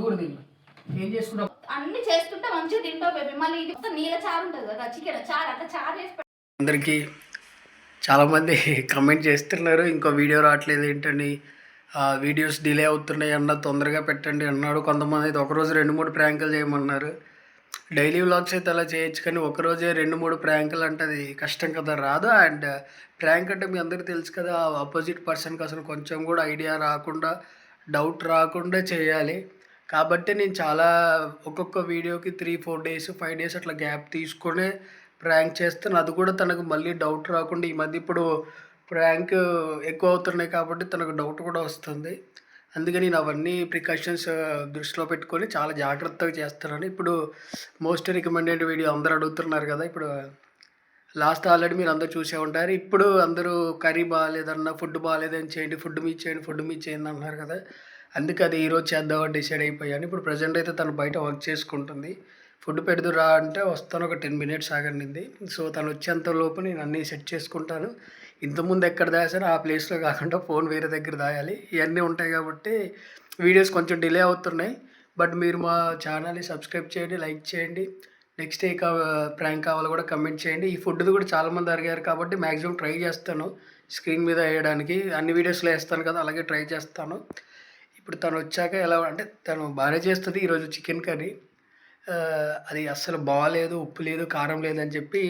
కూడా తిన్నా. ఏం చేసుకుంటావు? అన్ని చేస్తుంటే మంచిగా తింటావు బేబీ. మళ్ళీ ఇది నీళ్ళ చారు ఉంటుంది కదా, చికెన్ చారు, అట్లా చారు చేసి అందరికీ చాలామంది కమెంట్ చేస్తున్నారు, ఇంకో వీడియో రావట్లేదు ఏంటని, వీడియోస్ డిలే అవుతున్నాయి అన్న, తొందరగా పెట్టండి అన్నాడు. కొంతమంది అయితే ఒకరోజు 2-3 ప్రాంకులు చేయమన్నారు. డైలీ వ్లాగ్స్ అయితే అలా చేయొచ్చు, కానీ ఒకరోజే 2-3 ప్రాంకులు అంటే అది కష్టం కదా, రాదు. అండ్ ప్రాంక్ అంటే మీ అందరికీ తెలుసు కదా, ఆపోజిట్ పర్సన్కి అసలు కొంచెం కూడా ఐడియా రాకుండా, డౌట్ రాకుండా చేయాలి. కాబట్టి నేను చాలా ఒక్కొక్క వీడియోకి 3-4 డేస్ 5 డేస్ అట్లా గ్యాప్ తీసుకొని ప్రాంక్ చేస్తాను. అది కూడా తనకు మళ్ళీ డౌట్ రాకుండా. ఈ మధ్య ఇప్పుడు ప్రాంక్ ఎక్కువ అవుతున్నాయి కాబట్టి తనకు డౌట్ కూడా వస్తుంది. అందుకని నేను అవన్నీ ప్రికాషన్స్ దృష్టిలో పెట్టుకొని చాలా జాగ్రత్తగా చేస్తున్నాను. ఇప్పుడు మోస్ట్ రికమెండెడ్ వీడియో అందరూ అడుగుతున్నారు కదా, ఇప్పుడు లాస్ట్ ఆల్రెడీ మీరు అందరూ చూసే ఉంటారు. ఇప్పుడు అందరూ కర్రీ బాగాలేదన్న, ఫుడ్ బాగాలేదని చేయండి, ఫుడ్ మీద చేయండి, ఫుడ్ మీద చేయండి అంటున్నారు కదా. అందుకే అది ఈరోజు చేద్దామని డిసైడ్ అయిపోయాను. ఇప్పుడు ప్రజెంట్ అయితే తను బయట వర్క్ చేసుకుంటుంది. ఫుడ్ పెడుదురా అంటే వస్తాను, ఒక 10 మినిట్స్ ఆగండి. సో తను వచ్చేంత లోపు నేను అన్నీ సెట్ చేసుకుంటాను. ఇంతకుముందు ఎక్కడ దాచానో ఆ ప్లేస్లో కాకుండా ఫోన్ వేరే దగ్గర దాయాలి. ఇవన్నీ ఉంటాయి కాబట్టి వీడియోస్ కొంచెం డిలే అవుతున్నాయి. బట్ మీరు మా ఛానల్ని సబ్స్క్రైబ్ చేయండి, లైక్ చేయండి. నెక్స్ట్ ఏ ప్రాంక్ కావాలో కూడా కమెంట్ చేయండి. ఈ ఫుడ్ది కూడా చాలామంది అడిగారు కాబట్టి మ్యాక్సిమం ట్రై చేస్తాను స్క్రీన్ మీద వేయడానికి. అన్ని వీడియోస్లో వేస్తాను కదా, అలాగే ట్రై చేస్తాను. ఇప్పుడు తను వచ్చాక ఎలా అంటే, తను బాగానే చేస్తుంది. ఈరోజు చికెన్ కర్రీ అది అస్సలు బాగాలేదు, ఉప్పు లేదు, కారం లేదని చెప్పి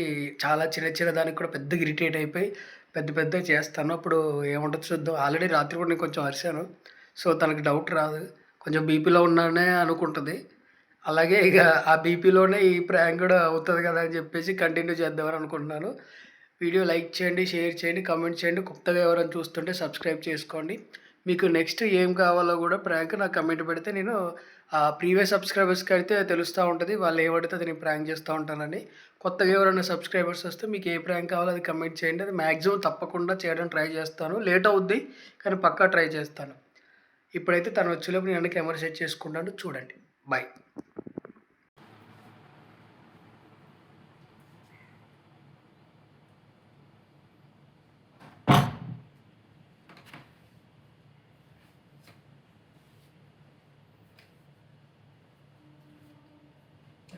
చాలా చిన్న దానికి కూడా పెద్దగా ఇరిటేట్ అయిపోయి పెద్దగా చేస్తాను. అప్పుడు ఏముంటుందో చూద్దాం. ఆల్రెడీ రాత్రి కూడా నేను కొంచెం అరిశాను. సో తనకి డౌట్ రాదు, కొంచెం బీపీలో ఉన్నానే అనుకుంటుంది. అలాగే ఇక ఆ బీపీలోనే ఈ ప్రాంక్ కూడా అవుతుంది కదా అని చెప్పేసి కంటిన్యూ చేద్దామని అనుకుంటున్నాను. వీడియో లైక్ చేయండి, షేర్ చేయండి, కామెంట్ చేయండి. కొత్తగా ఎవరైనా చూస్తుంటే సబ్స్క్రైబ్ చేసుకోండి. మీకు నెక్స్ట్ ఏం కావాలో కూడా ప్రాంక్ నాకు కమెంట్ పెడితే నేను ప్రీవియస్ సబ్స్క్రైబర్స్కి అయితే తెలుస్తూ ఉంటుంది, వాళ్ళు ఏమడితే అది నేను ప్రాంక్ చేస్తూ ఉంటానని. కొత్తగా ఎవరైనా సబ్స్క్రైబర్స్ వస్తే మీకు ఏ ప్రాంక్ కావాలో అది కమెంట్ చేయండి. అది మ్యాక్సిమం తప్పకుండా చేయడం ట్రై చేస్తాను. లేట్ అవుద్ది కానీ పక్కా ట్రై చేస్తాను. ఇప్పుడైతే తను వచ్చేలోపు నేను అన్ని కెమెరా సెట్ చేసుకుంటాను, చూడండి. బాయ్.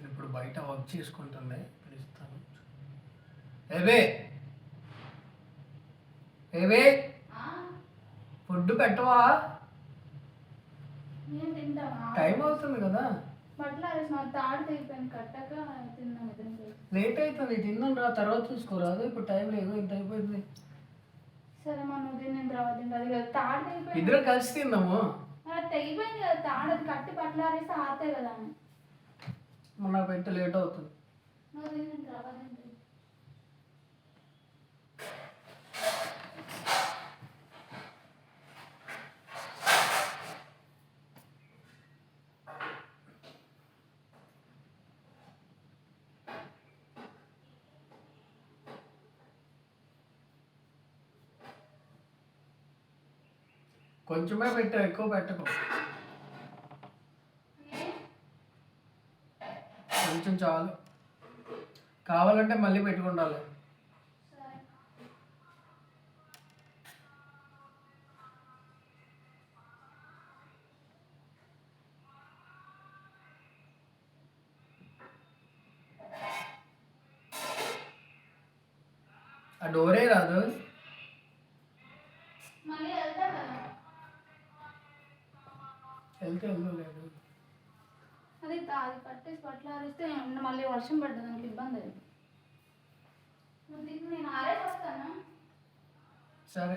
ఇప్పుడు బయట వర్క్ చేసుకుంటుంది, పిలుస్తాను. ఏవే ఫుడ్ పెట్టవా? టైం అవుతుంది కదా. లేట్ అవుతుంది, తిన్నాను రా, తర్వాత చూసుకోరాదు. ఇప్పుడు టైం లేదు, ఇంత అయిపోయింది. సరే మనం తాడు ఇద్దరం కలిసి తిన్నాము. తెగిపోయింది కదా తాడు, అది కట్టి పట్లారేస్తే ఆతే కదా. మొన్న పెట్టి లేట్ అవుతుంది. కొంచెమే పెట్టా, ఎక్కువ పెట్టకు. కొంచెం చాలు, కావాలంటే మళ్ళీ పెట్టుకుండాలి. ఆ డోరే రాదు. వెళ్తే వెళ్ళలేదు. అది కట్టేసి పట్లారిస్తే మళ్ళీ వర్షం పడ్డది, నాకు ఇబ్బంది అది. నేను ఆరేసి వస్తాను. సరే.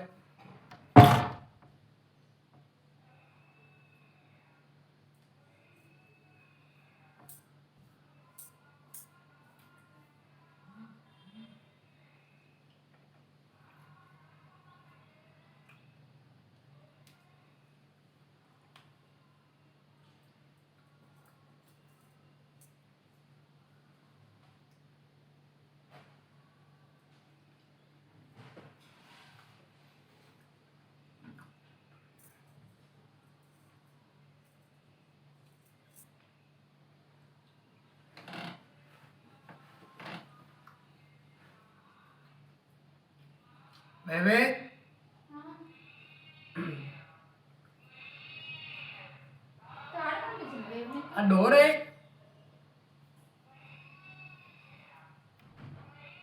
బేబీ ఆ డోరే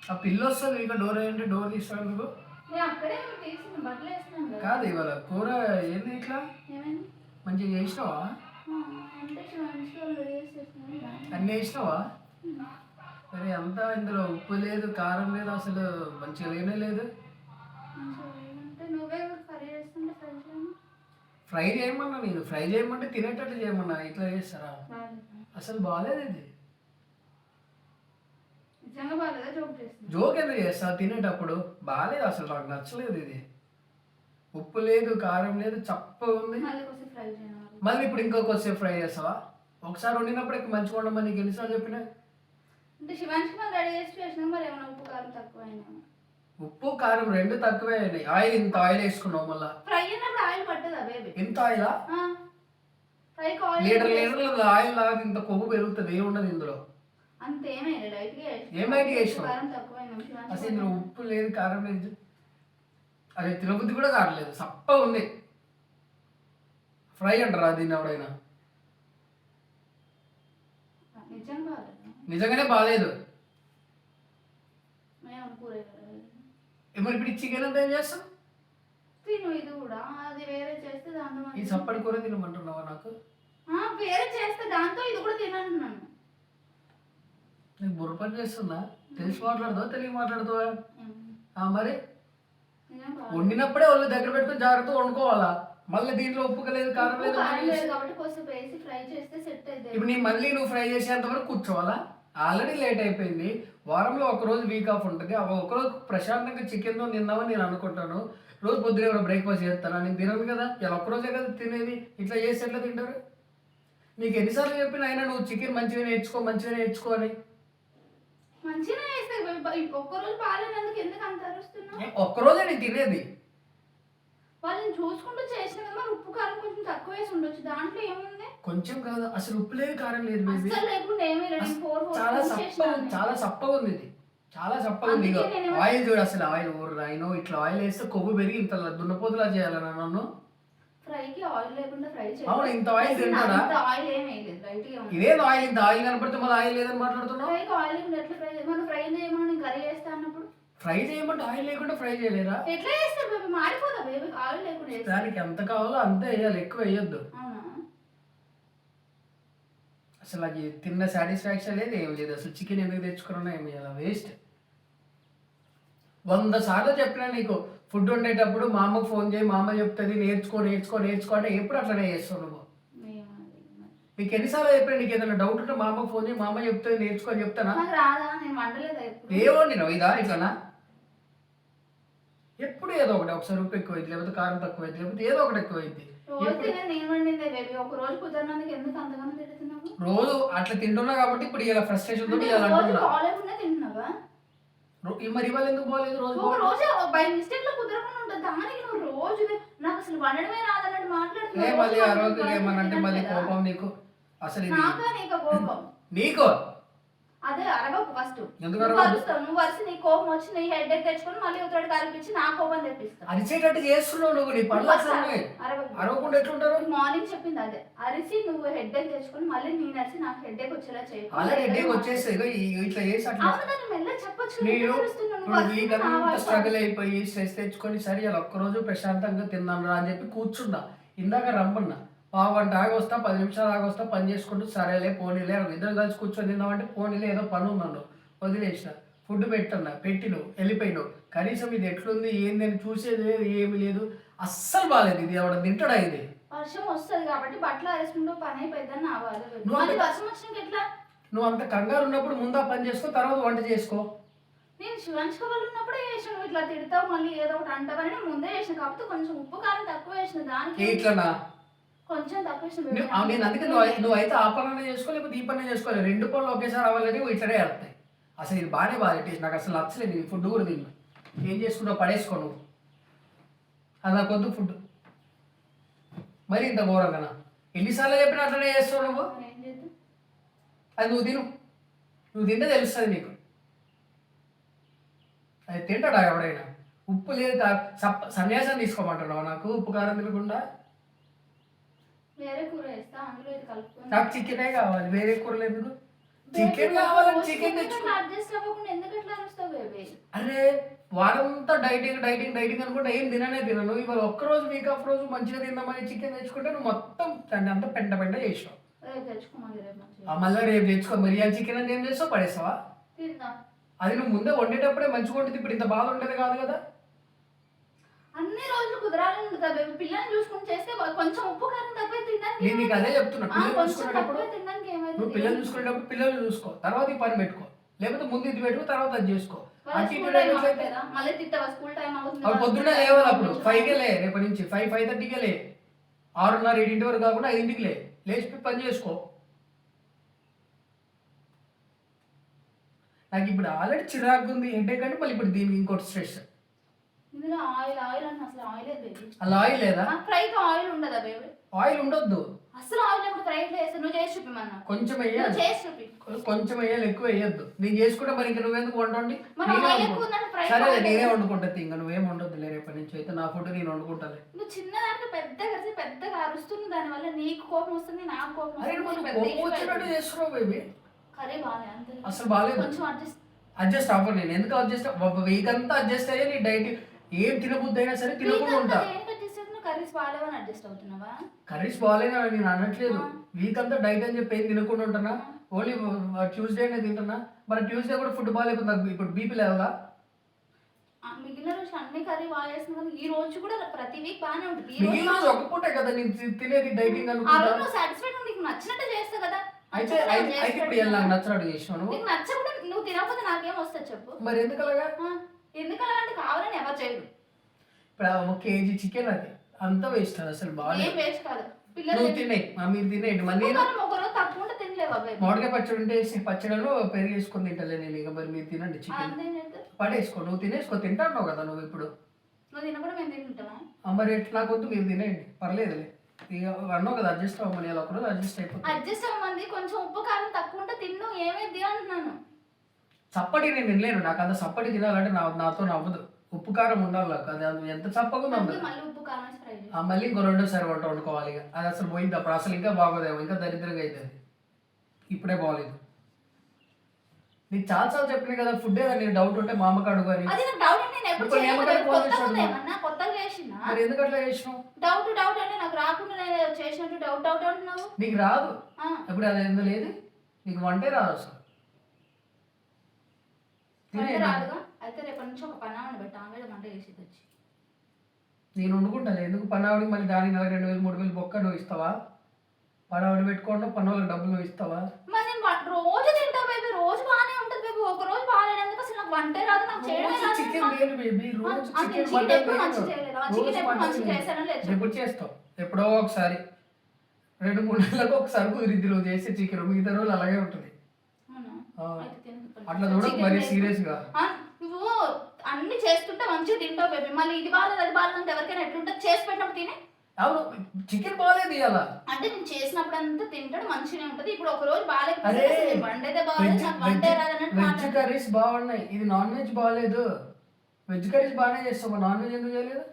ఆ పిల్ల వస్తుంది ఇంకా డోర్ ఏంటి డోర్ తీస్తాను నువ్వు నేను అక్కడే తీసిన బట్టలు వేస్తున్నాను కదా. కాదు ఇవాళ కూర ఏంది ఇట్లా ఏమైంది? మంచిగా చేసినావా అంటే మంచిగా రెడీ చేసేస్తున్నాను. అన్నీ వేసినావా మరి అంతా ఇందులో ఉప్పు లేదు కారం లేదు అసలు మంచిగా లేనే లేదు అంటే నువ్వే కర్రీ చేస్తుంటే ఫ్రై చేయను. ఫ్రై చేయమన్నా నేను ఫ్రై చేయమంటే తినేటట్టు చేయమన్నా ఇట్లా చేస్తారా అసలు బాగాలేదు ఇది నిజంగా బాగాలేదా? జోక్ చేస్తున్నా. జోక్ ఎందుకు చేస్తా తినేటప్పుడు బాగాలేదు అసలు నాకు నచ్చలేదు ఇది ఉప్పు లేదు కారం లేదు చప్పగా ఉంది మళ్ళీ కొంచెం ఫ్రై చేయను. మళ్ళీ ఇప్పుడు ఇంకొకసేపు ఫ్రై చేస్తావా ఒకసారి వండినప్పుడు మంచిగా ఉండమని నీకు ఎన్నిసార్లు చెప్పినా అంటే శివాంశ్ మళ్ళీ రెడీ చేసి వేసినా మరి ఏమైనా ఉప్పు కారం తక్కువైనా ఉప్పు కారం రెండు తక్కువే అయినాయి ఆయిల్ ఇంత ఆయిల్ వేసుకున్నావు మళ్ళా ఫ్రై అయినప్పుడు ఆయిల్ పట్టదా బేబీ? ఎంత ఆయిలా ఫ్రైకి ఆయిల్ లీటర్ ఆయిల్ లాగా ఇంత కొవ్వు పెరుగుతుంది ఏముండదు ఇందులో అంతేమైనా లైట్ గా ఏమైనా వేసినావు కారం తక్కువైనా అసలు ఇందులో ఉప్పు లేదు కారం లేదు అది తినబుద్ధి కూడా కావట్లేదు సప్పగా ఉంది ఫ్రై అంటారా దీన్ని ఎవడైనా నిజంగా బాగాలేదు. నిజంగానే బాగాలేదు మేము కూర మరి ఇప్పుడు చికెన్ అంతా ఏం చేస్తాం తిను ఇది కూడా అది వేరే చేస్తే దాంతో ఈ సప్పటి కూర తినమంటున్నావా నాకు వేరే చేస్తే దాంతో ఇది కూడా తినంటున్నాను. నీకు బుర్ర పని చేస్తుందా తెలిసి మాట్లాడుతావా తెలియ మాట్లాడుతావా మరి వండినప్పుడే వాళ్ళు దగ్గర పెట్టుకుని జాగ్రత్తగా వండుకోవాలా మళ్ళీ దీంట్లో ఉప్పు లేదు కారం లేదు కాబట్టి కొంచెం వేసి ఫ్రై చేస్తే సెట్ అయితే ఇప్పుడు మళ్ళీ నువ్వు ఫ్రై చేసేంత వరకు కూర్చోవాలా ఆల్రెడీ లేట్ అయిపోయింది వారంలో ఒకరోజు వీక్ ఆఫ్ ఉంటుంది ఒకరోజు ప్రశాంతంగా చికెన్తో తిందామని నేను అనుకుంటాను రోజు పొద్దున కూడా బ్రేక్ఫాస్ట్ చేస్తాను నేను తినను కదా ఇలా ఒక్కరోజే కదా తినేది ఇట్లా చేసి ఎట్లా తింటారు నీకు ఎన్నిసార్లు చెప్పినా అయినా నువ్వు చికెన్ మంచిగా నేర్చుకో అని మంచిగా వేస్తే ఒక్కరోజు పాలేనందుకు ఎందుకు అంత అరుస్తున్నావు? ఒక్కరోజే నేను తినేది వాళ్ళని చూసుకుంటూ చేసిన కదా మరి ఉప్పు కారం కొంచెం తక్కువ వేసి ఉండొచ్చు దాంట్లో ఏముంది కొంచెం కాదు అసలు ఉప్పు లేదు కారం లేదు బేబీ అసలు లేకుండా ఏమీ లేదు. చాలా సప్పగా ఉంది ఇది చాలా సప్పగా ఉంది ఆయిల్ చూడు అసలు ఆయిల్ ఊరు ఇట్లా ఆయిల్ వేస్తే కొవ్వు పెరిగి ఇంత దున్నపోతులా చేయాలన్నా నన్ను ఫ్రైకి ఆయిల్ లేకుండా ఫ్రై చేయాలి. అవును ఇంత ఆయిల్ తింటారా ఆయిల్ ఏం వేయలేదు రైట్ గా ఉంది. ఇదేదో ఆయిల్ ఇంత ఆయిల్ కనపడితే మళ్ళీ ఆయిల్ లేదని మాట్లాడుతున్నావు ఫ్రైకి ఆయిల్ లేకుండా ఎట్లా ఫ్రై మనం ఫ్రై చేయమని నేను కర్రీ చేస్తా అన్నప్పుడు ఫ్రై చేయమంటే ఆయిల్ లేకుండా ఫ్రై చేయలేరా ఎట్లా చేస్తారు బేబీ మాడిపోదా బేబీ ఆయిల్ లేకుండా చేస్తే? దానికి ఎంత కావాలో అంతే వేయాలి ఎక్కువ వేయొద్దు అవునా అసలు అది తిన్న సాటిస్ఫాక్షన్ లేదు ఏం లేదు అసలు చికెన్ ఎందుకు తెచ్చుకున్నా ఏం చేయాలి వేస్ట్ 100 సార్లు చెప్పినా నీకు ఫుడ్ వండేటప్పుడు మా అమ్మకు ఫోన్ చేయి మా అమ్మ చెప్తుంది నేర్చుకో అంటే ఎప్పుడు అట్లనే చేస్తావు నువ్వు నీకు ఎన్నిసార్లు చెప్పినా నీకు ఏదైనా డౌట్ ఉంటే మా అమ్మకు ఫోన్ చేయి మా అమ్మ చెప్తుంది నేర్చుకో అని చెప్తానా రాదా నేను వండలేదా ఏమో నేను ఇదా ఇట్లానా ఎప్పుడు ఏదో ఒకటి ఒకసారి ఉప్పు ఎక్కువైంది లేకపోతే కారం తక్కువైంది లేకపోతే ఏదో ఒకటి ఎక్కువైంది నేను వండిందే బేబీ ఒక రోజు కుదరనందుకు ఎందుకు అంతగానో తిడుతున్నావు? రోజు అట్లా తింటున్నా కాబట్టి ఇప్పుడు ఇలా ఫ్రస్ట్రేషన్ తోటి బాగాలేకుండా తింటున్నావా? మరి ఇవాళ ఎందుకు బాగాలేదు రోజు ఒక రోజు బై మిస్టేక్ లో కుదరకుండా ఉంటుంది దానికి నువ్వు రోజు నాకు అసలు వండడమే రాదన్నట్టు మాట్లాడుతున్నావు. మళ్ళీ ఆ రోజు ఏమనంటే మళ్ళీ కోపం నీకు అసలు నాకా నీకు కోపం నీకు అదే అరగకు ఫస్ట్ ఎందుకు నువ్వు వరుస నీ కోపం వచ్చి నీ హెడ్ ఎక్ తెచ్చుకొని మళ్ళీ ఉత్తరాడు కల్పించి నా కోపం తెప్పిస్తావు. అరిచేటట్టు చేస్తున్నావు నువ్వు నీ పనులు అరవకుండా ఎట్లుంటారు? మార్నింగ్ చెప్పింది అదే అరిసి నువ్వు హెడ్ ఎక్ తెచ్చుకొని మళ్ళీ నేను అరిసి నాకు హెడ్ ఎక్ వచ్చేలా చేయి. ఆల్రెడీ హెడ్ ఎక్ వచ్చేస్తాయి ఇట్లా చేసి అట్లా స్ట్రగుల్ అయిపోయి స్ట్రెస్ తెచ్చుకొని సరే అలా ఒక్కరోజు ప్రశాంతంగా తిందాం రా అని చెప్పి కూర్చున్నా ఇందాక రమ్మన్నా పావుగంట ఆగొస్తా 10 నిమిషాలు ఆగొస్తా పని చేసుకుంటూ సరేలే పోనీలే ఇద్దరు కలిసి కూర్చొని తిందామంటే పోనీలే ఏదో పని ఉందన్ను వదిలేసిన ఫుడ్ పెట్టి నువ్వు వెళ్ళిపోయినావు కనీసం ఇది ఎట్లుంది ఏంది అని చూసేది ఏమి లేదు అస్సలు బాగాలేదు ఇది ఎవడ తింటాడా ఇది వర్షం వస్తుంది కాబట్టి బట్టలు ఆరేసుకుంటూ పని అయిపోయిందని నా బాధ. వర్షం వచ్చినాక ఎట్లా నువ్వు అంత కంగారు ఉన్నప్పుడు ముందా పని చేసుకో తర్వాత వంట చేసుకో. నేను శివాంశ్ వాళ్ళు ఉన్నప్పుడే చేసాను ఇట్లా తిడతావు మళ్ళీ ఏదో ఒకటి అంటావని నేను ముందే చేసిన కాకపోతే కొంచెం ఉప్పు కారం తక్కువ వేసిన దానికి ఇట్లనా కొంచెం తక్కువ వేసిన. నేను అందుకే నువ్వైతే ఆ పనులు చేసుకో లేకపోతే ఈ పని చేసుకోవాలి 2 పనులు ఒకేసారి అవ్వాలని ఇట్లనే వెళ్తాయి. అసలు ఇది బాగానే బాగా నాకు అసలు నచ్చలేదు ఇది ఫుడ్ కూడా తిన్నా ఏం చేసుకుంటావు పడేసుకో నువ్వు అది నాకు వద్దు ఫుడ్ మరి ఇంత ఘోరంగా ఎన్నిసార్లు చెప్పినా అట్లనే చేస్తావు నువ్వు అది నువ్వు తింటే తెలుస్తుంది నీకు అది తింటాడా ఎవడైనా ఉప్పు లేదు సన్యాసం తీసుకోమంటున్నావు నాకు ఉప్పు కారం తినకుండా వేరే కూర వేస్తా అందులో ఇది కలుపుకొని నాకు చికెనే కావాలి, వేరే కూరలు ఎందుకు? చికెన్ కావాలని చికెన్ తెచ్చుకో. అడ్జస్ట్ అవ్వకుండా ఎందుకు ఎట్లా అరుస్తావు బేబీ? అరే వారంతా డైటింగ్ అనుకుంటే ఏం తినను. ఇవాళ ఒక్కరోజు వీక్ ఆఫ్ రోజు మంచిగా తిందామని చికెన్ తెచ్చుకుంటే నువ్వు మొత్తం దాన్ని అంతా పెంట చేసావు. రేపు తెచ్చుకోమని రేపు మంచిగా మళ్ళీ రేపు తెచ్చుకో. బిర్యానీ చికెన్ అంటే ఏం చేస్తావు, పడేస్తావా? తిందాం. అది నువ్వు ముందే వండేటప్పుడే మంచిగా వండితే ఇప్పుడు ఇంత బాధ ఉండేది కాదు కదా. అన్ని రోజులు కుదరాలని ఉంటుంది బేబీ. పిల్లల్ని చూసుకుని చేస్తే కొంచెం ఉప్పు కారం తక్కువ తినడానికి నేను నీకు అదే చెప్తున్నా. పిల్లలు కొంచెం చూసుకునేటప్పుడు తక్కువ తినడానికి ఏమైంది? నువ్వు పిల్లలు చూసుకునేటప్పుడు పిల్లలు చూసుకో, తర్వాత ఈ పని పెట్టుకో. లేకపోతే ముందు ఇది పెట్టుకో, తర్వాత అది చేసుకో. స్కూల్ టైం అవుతుందా? మళ్ళీ తిట్టవా? స్కూల్ టైం అవుతుంది అప్పుడు పొద్దున్నే లేవాలి. అప్పుడు 5కే లే, రేపటి నుంచి 5:30కే లే. 6:30 7 వరకు కాకుండా 5కి లే, లేచి పని చేసుకో. నాకు ఇప్పుడు ఆల్రెడీ చిరాకు ఉంది హెడేక్ అంటే మళ్ళీ ఇప్పుడు దీనికి ఇంకోటి స్ట్రెస్. ఇందులో ఆయిల్ అంటే అసలు ఆయిల్ బేబీ. అలా ఆయిల్ లేదా? ఫ్రైతో ఆయిల్ ఉండదా బేబీ? ఆయిల్ ఉండొద్దు. అసలు ఆయిల్ లేకుండా ఫ్రై ఎట్లా చేస్తా? నువ్వు చేసి చూపిమన్నా. కొంచెం వేయాలి, చేసి చూపి. కొంచెం వేయాలి, ఎక్కువ వేయొద్దు. నేను చేసుకుంటే మరి ఇంకా నువ్వెందుకు వండండి? సరే నేనే వండుకుంటుంది. ఇంకా నువ్వేం వండొద్దులే రేపటి నుంచి. అయితే నా ఫుడ్ నేను వండుకుంటాలే. నువ్వు చిన్నదానికి పెద్దగా అరుస్తుంది, దానివల్ల నీకు కోపం వస్తుంది, నాకు కోపం వచ్చినట్టు చేస్తున్నావు బేబీ. కర్రీ బాగాలే అంతే, అసలు బాగాలేదు. కొంచెం అడ్జస్ట్ అవ్వను నేను. ఎందుకు అడ్జస్ట్? వీక్ అంతా అడ్జస్ట్ అయ్యే నీ డైట్ ఏం తినబుద్ధి అయినా సరే తినకుండా ఉంటా. కర్రీస్ బాగాలేవని అడ్జస్ట్ అవుతున్నావా? కర్రీస్ బాగాలేదా నేను అనట్లేదు. వీక్ అంతా డైట్ అని చెప్పి ఏం తినకుండా ఉంటున్నా. ఓన్లీ ట్యూస్డే తింటున్నా. మరి ట్యూస్డే కూడా ఫుడ్ బాగాలేకపోతే నాకు ఇప్పుడు బీపీ లేవదా? మిగిలిన రోజు అన్ని కర్రీ బాగా చేస్తున్నా కానీ ఈ రోజు కూడా ప్రతి వీక్ బాగానే ఉంటుంది. మిగిలిన రోజు ఒక పూటే కదా నేను తినేది డైటింగ్ అనుకుంటా. సాటిస్ఫైడ్ నీకు నచ్చినట్టు చేస్తా కదా. అయితే ఇప్పుడు నాకు నచ్చినట్టు చేసినాను. నీకు నచ్చకుండా నువ్వు తినకపోతే నాకేం వస్తుంది చెప్పు? మరి ఎందుకు అలాగా? ఎందుకలాంటి కావాలని ఎవరు చేయరు. ఇప్పుడు 1 kg చికెన్ అది అంతా వేస్ట్ అది అసలు బాగా వేస్ట్ కాదు. పిల్లలు తినే మీరు తినేయండి. మరి నేను ఒకరోజు తక్కువ తినలేవా? మామిడికాయ పచ్చడి ఉంటే పచ్చడిలో పెరుగు వేసుకొని తింటలే నేను. ఇక మరి మీరు తినండి చికెన్ పడేసుకో. నువ్వు తినేసుకో, తింటాను కదా నువ్వు. ఇప్పుడు నువ్వు తినకుండా మేము తింటావా? మరి ఎట్లా కొద్దు మీరు తినేయండి, పర్లేదులే. ఇక అన్నావు కదా అడ్జస్ట్ అవ్వమని. అలా ఒకరోజు అడ్జస్ట్ అయిపోతుంది. అడ్జస్ట్ అవ్వమంది. కొంచెం ఉప్పు కారం తక్కువ ఉంటే తిన్ను, ఏమైంది అంటున్నాను. చప్పటి నేను తినలేను. నాకు అంత చప్పటి తినాలంటే నాతో నవ్వదు. ఉప్పు కారం ఉండాలి నాకు. అది ఎంత చప్పగా ఉంది. మళ్ళీ ఇంకో 2సారి వంట వండుకోవాలి. ఇక అది అసలు పోయింది. అప్పుడు అసలు ఇంకా బాగోదేమో, ఇంకా దరిద్రంగా అవుతుంది. ఇప్పుడే బాగోలేదు. నీకు చాలాసార్లు చెప్పినా కదా ఫుడ్ ఏదో నీకు డౌట్ ఉంటే మా అమ్మకి అడుగు అని. మరి ఎందుకు అట్లా చేసినావు? డౌట్ అంటే నాకు రాకుండా చేసినట్టు డౌట్ అంటున్నావు. నీకు రాదు ఇప్పుడు, అది ఎందుకు లేదు. నీకు వంటే రాదు అసలు. రాదుగా. అయితే రేపటి నుంచి ఒక పనామని పెట్టి ఆమె వంట చేసి వచ్చి నేను వండుకుంటాను. ఎందుకు పనావిడి మళ్ళీ దాని 2,000 3,000 బొక్క నువ్వు ఇస్తావా? పనావిడి పెట్టుకోండి, పనులకు డబ్బులు నువ్వు ఇస్తావా? మరి నేను రోజు తింటా బేబీ. రోజు బాగానే ఉంటుంది బేబీ. ఒక రోజు బాగాలేనందుకు అసలు నాకు వంటే రాదు. నాకు ఎప్పుడు చేస్తావు? ఎప్పుడో ఒకసారి 2-3 నెలలకు ఒకసారి కుదిరిద్ది నువ్వు చేసే చికెన్. మిగతా రోజులు అలాగే ఉంటుంది. అట్లా చూడకు మరి సీరియస్ గా. నువ్వు అన్ని చేస్తుంటే మంచిగా తింటావు బేబీ. మళ్ళీ ఇది బాగాలేదు అది బాగాలేదు ఎవరికైనా ఎట్లుంటుంది? చేసి పెట్టినప్పుడు తినే. అవును, చికెన్ బాగాలేదు ఇవాళ అంటే నేను చేసినప్పుడు అంతా తింటాడు మంచిగానే ఉంటది. ఇప్పుడు ఒక రోజు బాగాలేకపోతే వండేదే బాగాలేదు, నాకు వండే రాదన్నట్టు. వెజ్ కర్రీస్ బాగున్నాయి, ఇది నాన్ వెజ్ బాగాలేదు. వెజ్ కర్రీస్ బాగానే చేస్తావు, నాన్ వెజ్ ఎందుకు చేయలేదు?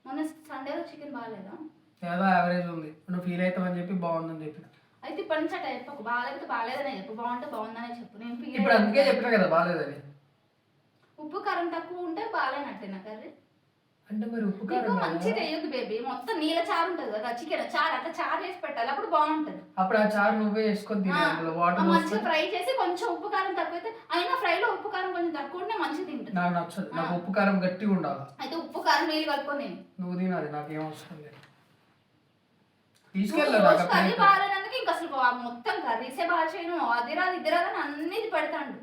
మొన్న సండే చికెన్ బాగాలేదా? ఏదో యావరేజ్ ఉంది. నువ్వు ఫీల్ అవుతావని చెప్పి బాగుందని చెప్పి. అయితే ఇప్పటి నుంచి అట్లా చెప్పకు. బాగాలేకపోతే బాగాలేదనే చెప్పు, బాగుంటే బాగుందనే చెప్పు. నేను ఇప్పుడు అందుకే చెప్పినా కదా బాగాలేదని. ఉప్పు కారం తక్కువ ఉంటే బాగాలేనట్టే నా కర్రీ. అంటే మరి ఉప్పు కారం మంచిగా వేయద్దు బేబీ. మొత్తం నీళ్ళ చారు ఉంటుంది కదా చికెన్ చారు, అట్లా చారు చేసి పెట్టాలి, అప్పుడు బాగుంటది. అప్పుడు ఆ చారు నువ్వే వేసుకొని తినే వాటర్ మంచిగా ఫ్రై చేసి కొంచెం ఉప్పు కారం తక్కువ అయితే అయినా ఫ్రైలో ఉప్పు కారం కొంచెం తక్కువ ఉంటే మంచిగా తింటుంది. నాకు నచ్చదు. నాకు ఉప్పు కారం గట్టిగా ఉండాలి. అయితే ఉప్పు కారం నీళ్ళు కలుపుకొని నువ్వు తినాలి, నాకు ఏం అవసరం లేదు. కర్రీ బాగాలేనందుకు ఇంకా అసలు మొత్తం కర్రీసే బాగా చేయను. అది రాదు ఇది రాదని అన్ని పెడతాడు.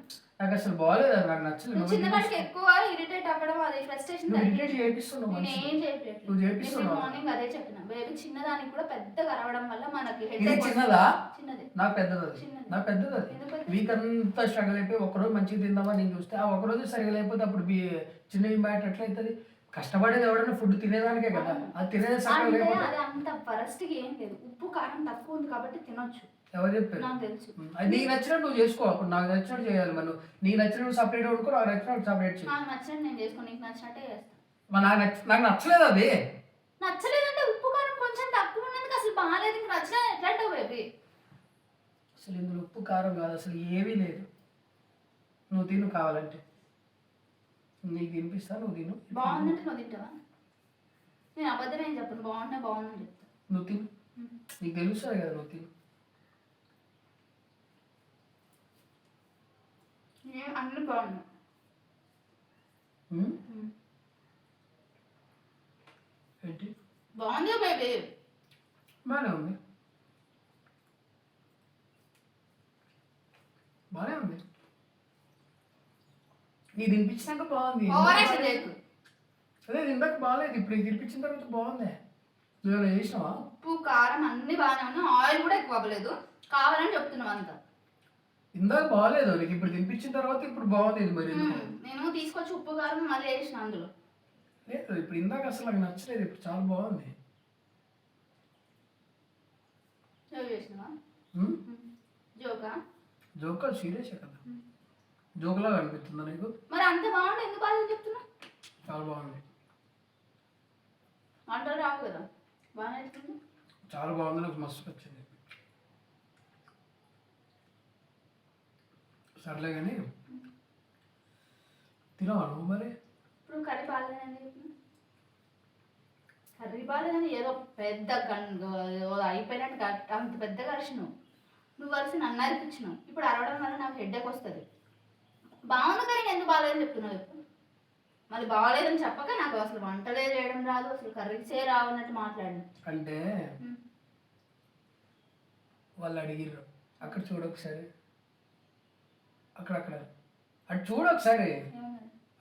నాకు అసలు బాగాలేదు, నాకు నచ్చలేదు. చిన్నకాడికి ఎక్కువ ఇరిటేట్ అవ్వడం, అది ఫ్రస్ట్రేషన్. మార్నింగ్ అదే చెప్పిన బేబీ. చిన్నదానికి కూడా పెద్దగా అరవడం వల్ల మనకి చిన్నదా నాకు పెద్దది. నాకు పెద్దది వీక్ అంతా స్ట్రగుల్ అయిపోయి ఒకరోజు మంచిగా తిందామని నేను చూస్తే ఆ ఒకరోజు సరిగా లేకపోతే అప్పుడు చిన్న ఇంపాక్ట్ ఎట్లా అవుతుంది? కష్టపడేది ఎవడైనా ఫుడ్ తినేదానికే కదా. అది తినేది అది అంత వరస్ట్గా ఏం లేదు. ఉప్పు కారం తక్కువ ఉంది కాబట్టి తినొచ్చు. ఎవరు చెప్పారు? నాకు తెలుసు. అది నీకు నచ్చినట్టు నువ్వు చేసుకో. అప్పుడు నాకు నచ్చినట్టు చేయాలి. మనం నీకు నచ్చినట్టు సపరేట్ వండుకో, నాకు నచ్చినట్టు సపరేట్ చేయి. నాకు నచ్చినట్టు నేను చేసుకో, నీకు నచ్చినట్టే చేస్తాను. నాకు నచ్చలేదు. అది నచ్చలేదంటే ఉప్పు కారం కొంచెం తక్కువ అసలు ఇందులో ఉప్పు కారం కాదు, అసలు ఏమీ లేదు. నువ్వు తిను కావాలంటే, నీకు తినిపిస్తా, నువ్వు తిను. బాగుందంటే నువ్వు తింటావా? నేను అబద్ధం ఏం చెప్పను, బాగుందని చెప్తా. నువ్వు తిను, నీకు తెలుస్తుంది కదా, నువ్వు తిను. అన్నీ బాగున్నాయి. ఏంటి బాగుంది బేబీ, బాగానే ఉంది, బాగానే ఉంది. నీ తినిపించినాక బాగుంది. అదే ఇందాక బాగాలేదు, ఇప్పుడు ఇది తినిపించిన తర్వాత బాగుంది. నువ్వు చేసినావా? ఉప్పు కారం అన్ని బాగానే ఉన్నాయి, ఆయిల్ కూడా ఎక్కువ అవ్వలేదు. కావాలని చెప్తున్నావు అంతా. ఇందాక బాగాలేదు, నీకు ఇప్పుడు తినిపించిన తర్వాత ఇప్పుడు బాగుంది. మరి నేను తీసుకొచ్చి ఉప్పు కారం మళ్ళీ వేసిన అందులో. లేదు, ఇప్పుడు ఇందాక అసలు నాకు నచ్చలేదు, ఇప్పుడు చాలా బాగుంది. చేసినావా జోకా? జోకా సీరియస్ కదా, జోకులాగా అనిపిస్తుందా నీకు? మరి అంత బాగుంది, ఎందుకు బాగాలేదు చెప్తున్నా? చాలా బాగుంది. వంటలు రావు కదా, బాగానే చెప్తుంది. చాలా బాగుంది, నాకు మస్తు వచ్చింది. సర్లే కానీ తినవా నువ్వు మరి? ఇప్పుడు కర్రీ బాగాలేదని చెప్పిన, కర్రీ బాగాలేదని ఏదో పెద్ద అయిపోయినట్టు అంత పెద్దగా అరిచినావు. నువ్వు కలిసి నన్ను అరిపించినావు. ఇప్పుడు అరవడం వల్ల నాకు హెడ్ఏక్ వస్తుంది. బాగుంది కానీ ఎందుకు బాగాలేదని చెప్తున్నావు చెప్పు. మళ్ళీ బాగాలేదని చెప్పక నాకు అసలు వంటలే చేయడం రాదు, అసలు కర్రీసే రావు అన్నట్టు మాట్లాడిన. అంటే వాళ్ళు అడిగిర్రు, అక్కడ చూడు ఒకసారి, అక్కడ అటు చూడు ఒకసారి,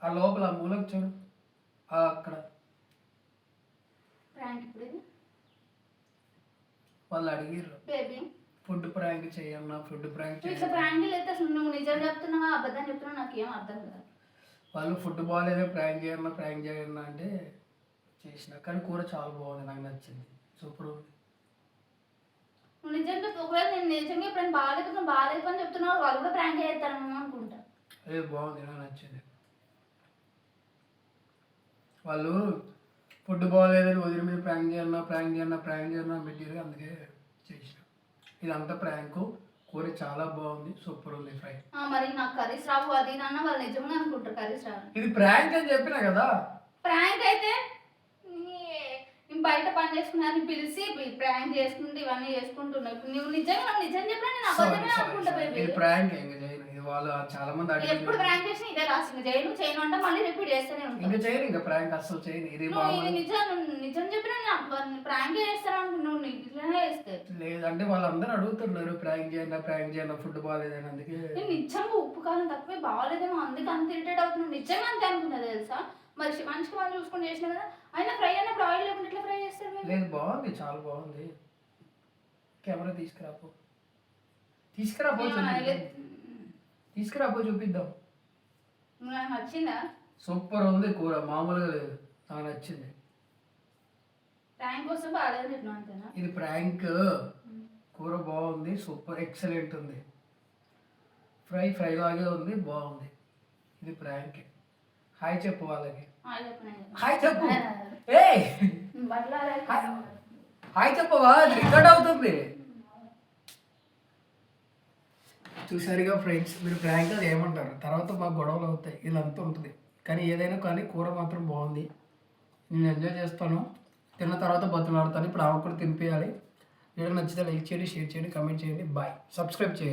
ఆ లోపల ఆ మూలకు చూడు, అక్కడ ప్రాంక్. ఇప్పుడు ఇది వాళ్ళు అడిగిర్రు బేబీ ఫుడ్ ప్రాంక్ చేయన్నా, ఫుడ్ ప్రాంక్ ఇట్లా ప్రాంక్ అయితే అసలు నువ్వు నిజం చెప్తున్నావా అబద్ధం చెప్తున్నావు నాకు ఏం అర్థం కాదు. వాళ్ళు ఫుడ్ బాగాలేదే ప్రాంక్ చేయన్నా అంటే చేసిన, కానీ కూర చాలా బాగుంది, నాకు నచ్చింది, సూపర్ ఉంది. నువ్వు నిజంగా ఒకవేళ నేను నిజంగా ఎప్పుడైనా బాగాలేదు అని చెప్తున్నావు, వాళ్ళు కూడా ప్రాంక్ చేస్తారేమో అనుకుంటా. ఏ బాగుంది, నాకు నచ్చింది. వాళ్ళు ఫుడ్ బాగాలేదని వదిలి మీద ప్రాంక్ చేయన్నా పెట్టారు, అందుకే చేసిన. ఇదంతా ప్రాంకు, కూర చాలా బాగుంది, సూపర్ ఉంది, ఫ్రై. మరి నాకు కర్రీస్ రావు అది నాన్న, వాళ్ళు నిజంగా అనుకుంటారు కర్రీస్ రావు. ఇది ప్రాంక్ అని చెప్పినా కదా. ప్రాంక్ అయితే నేను బయట పని చేసుకున్నాను పిలిచి ప్రాంక్ చేసుకుంటూ ఇవన్నీ చేసుకుంటున్నావు. ఇప్పుడు నువ్వు నిజంగా నిజం చెప్పినా నేను అబద్ధమే అనుకుంటా. ఇది ప్రాంక్ ఇంకా చేయను, ఇది వాళ్ళు చాలా మంది అడిగారు. ఎప్పుడు ప్రాంక్ చేసినా ఇదే లాస్ట్, ఇంకా చేయను అంటే మళ్ళీ రిపీట్ చేస్తూనే ఉంటాను. ఇంకా చేయను, ఇంకా ప్రాంక్ అసలు చేయను. ఇది నిజం చెప్పినా ప్రాంక్ చేస్తాను అనుకుంటున్నావు, నువ్వు ఇట్లానే చేస్తే. లేదంటే వాళ్ళందరూ అడుగుతున్నారు ప్రాంక్ చేయండి ఫుడ్ బాగాలేదని, అందుకే నేను నిజంగా ఉప్పు కాలం తక్కువే బాగాలేదేమో అందుకే అంత ఇరిటేట్ అవుతున్నాను. నిజంగా అంతే అనుకున్నా తెలుసా. మరి మంచిగా మనం చూసుకొని చేసినా కదా, అయినా ఫ్రై అన్నప్పుడు ఆయిల్ లేకుండా ఎట్లా ఫ్రై చేస్తారు? లేదు బాగుంది, చాలా బాగుంది. కెమెరా తీసుకురాపో చూపిద్దాం. నాకు నచ్చిందా? సూపర్ ఉంది కూర, మామూలుగా లేదు, నాకు నచ్చింది. ప్రాంక్ కోసం బాగాలేదు చెప్పినా అంతేనా? ఇది ప్రాంక్, కూర బాగుంది, సూపర్ ఎక్సలెంట్ ఉంది, ఫ్రై లాగే ఉంది, బాగుంది. ఇది ప్రాంక్. హాయ్ చెప్పు వాళ్ళకి, హాయ్ చెప్పు, హాయ్ చెప్పవా, రికార్డ్ అవుతుంది. చూసారుగా ఫ్రెండ్స్, మీరు ప్రాంక్ అది ఏమంటారు? తర్వాత మాకు గొడవలు అవుతాయి, ఇదంతా ఉంటుంది. కానీ ఏదైనా కానీ కూర మాత్రం బాగుంది, నేను ఎంజాయ్ చేస్తాను. తిన్న తర్వాత బతులాడతాను. ఇప్పుడు ఆమె కూడా తినిపించాలి. వీడియో నచ్చితే లైక్ చేయండి, షేర్ చేయండి, కామెంట్ చేయండి. బాయ్, సబ్స్క్రైబ్ చేయండి.